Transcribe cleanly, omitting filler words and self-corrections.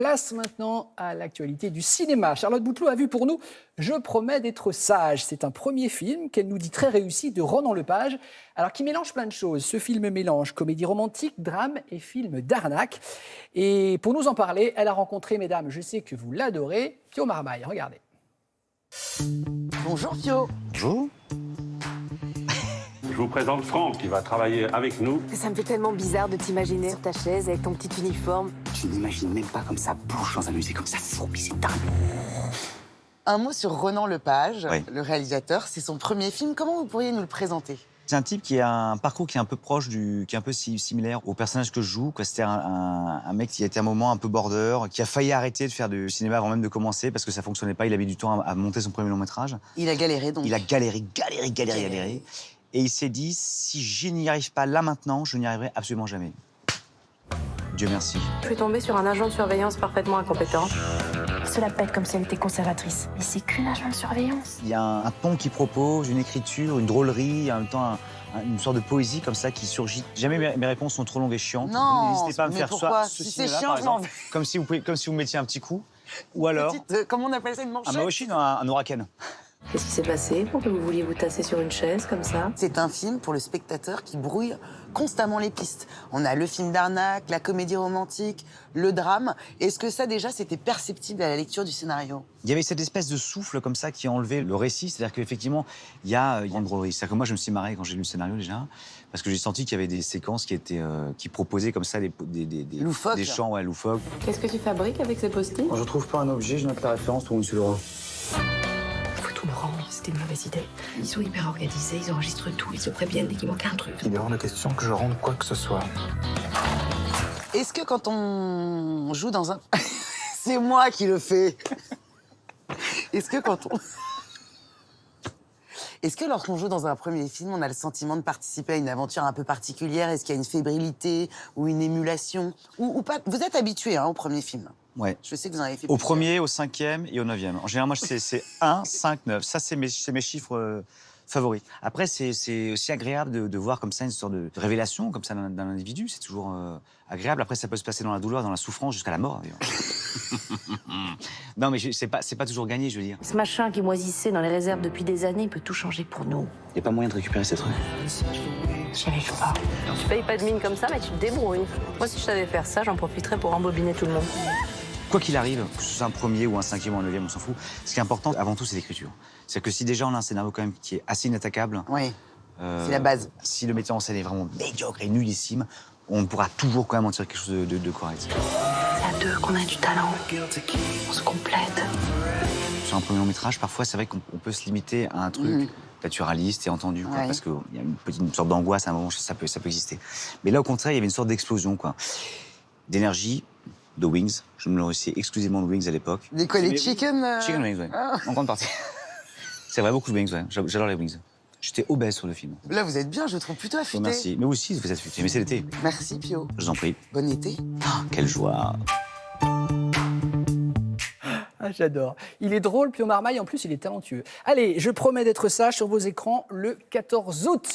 Place maintenant à l'actualité du cinéma. Charlotte Bouteloup a vu pour nous Je promets d'être sage. C'est un premier film qu'elle nous dit très réussi de Ronan Lepage, alors qui mélange plein de choses. Ce film mélange comédie romantique, drame et film d'arnaque. Et pour nous en parler, elle a rencontré, mesdames, je sais que vous l'adorez, Pio Marmaille. Regardez. Bonjour Pio. Bonjour. Je vous présente Franck, qui va travailler avec nous. Ça me fait tellement bizarre de t'imaginer sur ta chaise avec ton petit uniforme. Tu n'imagines même pas comme ça bouge dans un musée, comme ça fourbi, c'est dingue. Un mot sur Ronan Lepage, Oui. le réalisateur. C'est son premier film. Comment vous pourriez nous le présenter? C'est un type qui a un parcours qui est un peu proche qui est un peu similaire au personnage que je joue. C'était un mec qui a été à un moment un peu border, qui a failli arrêter de faire du cinéma avant même de commencer parce que ça fonctionnait pas. Il a mis du temps à monter son premier long métrage. Il a galéré donc. Il a galéré. Et il s'est dit, si je n'y arrive pas là maintenant, je n'y arriverai absolument jamais. Dieu merci. Je suis tombée sur un agent de surveillance parfaitement incompétent. Se la pète comme si elle était conservatrice. Mais c'est qu'une agent de surveillance. Il y a un ton qui propose, une écriture, une drôlerie, en même temps une sorte de poésie comme ça qui surgit. Jamais mes réponses sont trop longues et chiantes. Non, n'hésitez pas à me mais faire pourquoi? ce Si c'est cinéma, chiant, par je m'en exemple, comme si vous mettiez un petit coup. Ou alors, Comment on appelle ça, une un manchette? Maoshin, un Huracan. Qu'est-ce qui s'est passé pour que vous vouliez vous tasser sur une chaise comme ça? C'est un film pour le spectateur qui brouille constamment les pistes. On a le film d'arnaque, la comédie romantique, le drame. Est-ce que ça, déjà, c'était perceptible à la lecture du scénario? Il y avait cette espèce de souffle comme ça qui enlevait le récit. C'est-à-dire qu'effectivement, il y a une drôlerie. C'est-à-dire que moi, je me suis marré quand j'ai lu le scénario déjà, parce que j'ai senti qu'il y avait des séquences qui proposaient comme ça Loufoques. des chants loufoques. Qu'est-ce que tu fabriques avec ces post-it? Quand je trouve pas un objet, je note la référence pour Monsieur Leroy. Faut tout me rendre, c'était une mauvaise idée. Ils sont hyper organisés, ils enregistrent tout, ils se préviennent dès qu'il manque un truc. Il est hors de question que je rende quoi que ce soit. Est-ce que quand on joue dans un... C'est moi qui le fais. Est-ce que quand on... Est-ce que lorsqu'on joue dans un premier film, on a le sentiment de participer à une aventure un peu particulière? Est-ce qu'il y a une fébrilité ou une émulation ou pas? Vous êtes habitué au premier film. Ouais. Je sais que vous en avez fait Au plusieurs. premier, au cinquième et au neuvième. En général, moi, c'est 1, 5, 9. Ça, c'est mes chiffres favoris. Après, c'est aussi agréable de voir comme ça une sorte de révélation comme ça d'un individu. C'est toujours agréable. Après, ça peut se passer dans la douleur, dans la souffrance, jusqu'à la mort, d'ailleurs. Non, mais c'est pas toujours gagné, je veux dire. Ce machin qui moisissait dans les réserves depuis des années, il peut tout changer pour nous. Il n'y a pas moyen de récupérer ces trucs. J'y arrive pas. Tu payes pas de mine comme ça, mais tu te débrouilles. Moi, si je savais faire ça, j'en profiterais pour embobiner tout le monde. Quoi qu'il arrive, que ce soit un premier ou un cinquième ou un neuvième, on s'en fout. Ce qui est important, avant tout, c'est l'écriture. C'est-à-dire que si déjà on a un scénario quand même qui est assez inattaquable, Oui, c'est la base. si le metteur en scène est vraiment médiocre et nullissime, on pourra toujours quand même en tirer quelque chose de correct. C'est à deux qu'on a du talent. On se complète. Sur un premier long métrage, parfois, c'est vrai qu'on peut se limiter à un truc naturaliste et entendu, quoi, Ouais. parce qu'il y a une sorte d'angoisse à un moment, ça peut exister. Mais là, au contraire, il y avait une sorte d'explosion, quoi, d'énergie, de Wings. Je me le remercie exclusivement de Wings à l'époque. Des quoi, les Mais- chicken Chicken Wings, oui, en grande partie. C'est vrai, beaucoup de Wings, ouais. J'adore les Wings. J'étais obèse sur le film. Là, vous êtes bien, je vous trouve plutôt affûté. Merci. Mais aussi, vous êtes affûté. Mais c'est l'été. Merci, Pio. Je vous en prie. Bon été. Ah, quelle joie. Ah, j'adore. Il est drôle, Pio Marmaille, en plus, il est talentueux. Allez, Je promets d'être sage sur vos écrans le 14 août.